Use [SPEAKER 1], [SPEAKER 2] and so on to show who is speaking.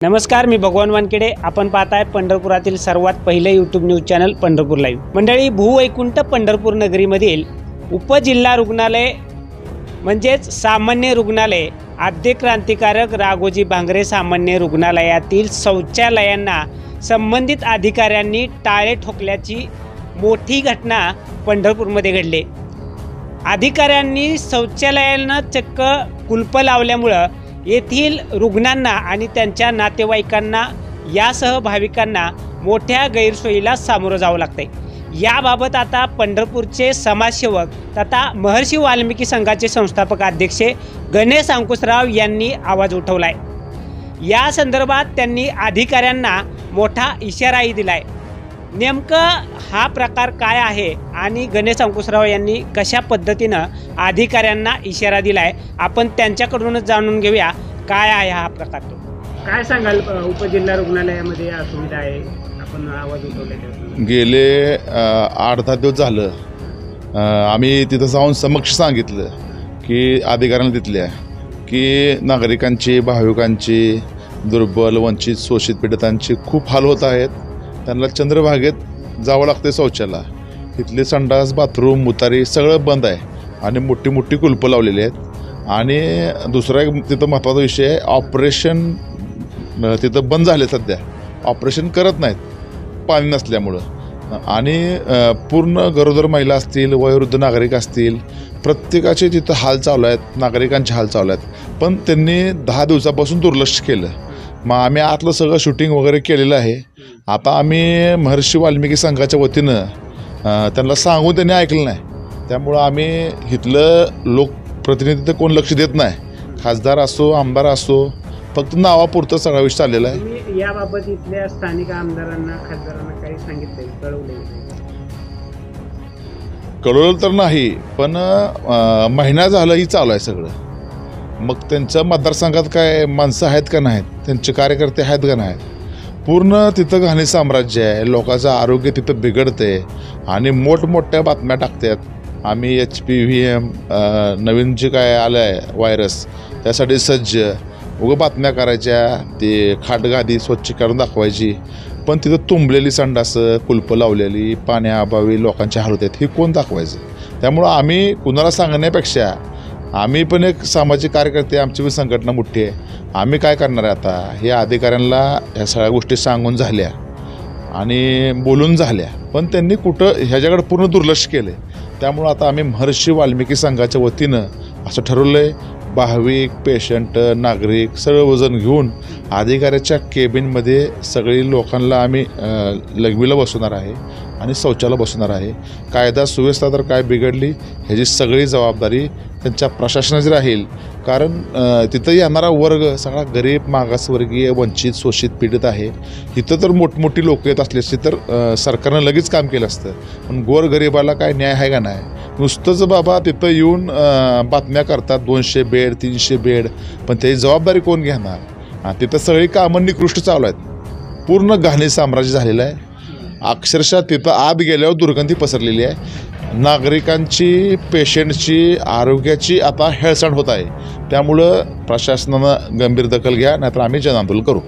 [SPEAKER 1] नमस्कार, मी भगवान वानखेडे। आपण पाहताय पंढरपुरातील सर्वात पहिले YouTube news channel Pandharpur live. मंडळी, भूवैकुंठ पंढरपूर नगरीमधील उपजिल्हा रुग्णालय म्हणजेच सामान्य रुग्णालय आद्य क्रांतिकारक राघोजी भांगरे सामान्य रुग्णालयातील शौचालयांना संबंधित अधिकाऱ्यांनी टाळे ठोकल्याची मोठी घटना पंढरपूरमध्ये घडली। अधिकाऱ्यांनी शौचालयांना चक्क कुलप लावल्यामुळे येथील रुग्णांना आणि त्यांच्या नातेवाईकांना यासह भाविकांना मोठ्या गैरसोयीला सामोरं जावं लागतंय। याबाबत आता पंढरपूरचे समाजसेवक तथा महर्षी वाल्मिकी संघाचे संस्थापक अध्यक्ष गणेश अंकुशराव यांनी आवाज उठवलाय। या संदर्भात त्यांनी अधिकाऱ्यांना मोठा इशाराही दिलाय। नेमकं हा प्रकार काय आहे आणि गणेश अंकुशराव यांनी कशा पद्धतीनं अधिकाऱ्यांना इशारा दिलाय, आपण त्यांच्याकडूनच जाणून घेऊया काय आहे हा प्रकार। तो काय सांगाल? उपजिल्हा रुग्णालयामध्ये या सुविधा आहे, आपण आवाज उठवलेला
[SPEAKER 2] गेले 8-10 दिवस झालं आम्ही तिथं जाऊन समक्ष सांगितलं की अधिकाऱ्यांना तिथल्या की नागरिकांची, भाविकांची, दुर्बल, वंचित, शोषित पीडितांची खूप हाल होत आहेत। त्यांना चंद्रभागेत जावं लागते शौचाला। इथले संडास, बाथरूम, मुतारी सगळं बंद आहे आणि मोठी मोठी कुलपं लावलेली आहेत। आणि दुसरा एक तिथं महत्त्वाचा विषय आहे, ऑपरेशन तिथं बंद झाले, सध्या ऑपरेशन करत नाहीत पाणी नसल्यामुळं। आणि पूर्ण गरोदर महिला असतील, वयोवृद्ध नागरिक असतील, प्रत्येकाचे तिथं हाल चालू आहेत, नागरिकांचे हाल चालू आहेत। पण त्यांनी 10 दिवसापासून दुर्लक्ष केलं। मग आम्ही आतलं सगळं शूटिंग वगैरे केलेलं आहे। आता आम्ही महर्षी वाल्मिकी संघाच्या वतीनं त्यांना सांगून त्यांनी ऐकलं नाही, त्यामुळं आम्ही इथलं लोकप्रतिनिधी कोण लक्ष देत नाही, खासदार असो, आमदार असो, फक्त नावापुरतं सगळा विषय चाललेला आहे।
[SPEAKER 1] याबाबत इथल्या स्थानिक आमदारांना, खासदारांना काही सांगितलं,
[SPEAKER 2] कळवलं तर नाही, पण महिना झालं ही चालू आहे सगळं। मग त्यांच्या मतदारसंघात काय माणसं आहेत का नाहीत, त्यांचे कार्यकर्ते आहेत का नाहीत, पूर्ण तिथं घाणी साम्राज्य आहे। लोकांचं आरोग्य तिथं बिघडते आणि मोठमोठ्या बातम्या टाकतात। आम्ही HPV नवीन जे काय आलं आहे व्हायरस, त्यासाठी सज्ज उगं बातम्या करायच्या, ते खाटगादी स्वच्छ करून दाखवायची। पण तिथं तुंबलेली संडासं, कुलपं लावलेली, पाण्याअभावी लोकांचे हाल होतात, हे कोण दाखवायचं? त्यामुळं आम्ही कुणाला सांगण्यापेक्षा आम्ही पण एक सामाजिक कार्यकर्ते, आमची पण संघटना मोठी आहे, आम्ही काय करणार आहे आता, हे अधिकाऱ्यांना ह्या सगळ्या गोष्टी सांगून झाल्या आणि बोलून झाल्या, पण त्यांनी कुठं ह्याच्याकडे पूर्ण दुर्लक्ष केलं। त्यामुळं आता आम्ही महर्षी वाल्मिकी संघाच्या वतीनं असं ठरवलं आहे, भाविक, पेशंट, नागरिक सगळं वजन घेऊन अधिकाऱ्याच्या केबिनमध्ये सगळी लोकांना आम्ही लघवीला बसवणार आहे आणि शौचाला बसवणार आहे। कायदा सुव्यवस्था तर काय बिघडली ह्याची सगळी जबाबदारी त्यांच्या प्रशासनाची राहील। कारण तिथं येणारा वर्ग सगळा गरीब, मागासवर्गीय, वंचित, शोषित, पीडित आहे। इथं तर मोठमोठी लोक येत असली असती तर सरकारनं लगेच काम केलं असतं, पण गोरगरिबाला काय न्याय आहे का नाही? नुसतंच बाबा तिथं येऊन बातम्या करतात, 200 बेड, 300 बेड, पण त्याची जबाबदारी कोण घेणार? तिथं सगळी कामं निकृष्ट चालू आहेत, पूर्ण घाणी साम्राज्य झालेलं आहे। अक्षरशः तिथं आत गेल्यावर दुर्गंधी पसरलेली आहे। नागरिकांची, पेशंटची, आरोग्याची आता हेळसांड होत आहे। त्यामुळं प्रशासनानं गंभीर दखल घ्या, नाहीतर आम्ही जनआंदोलन करू।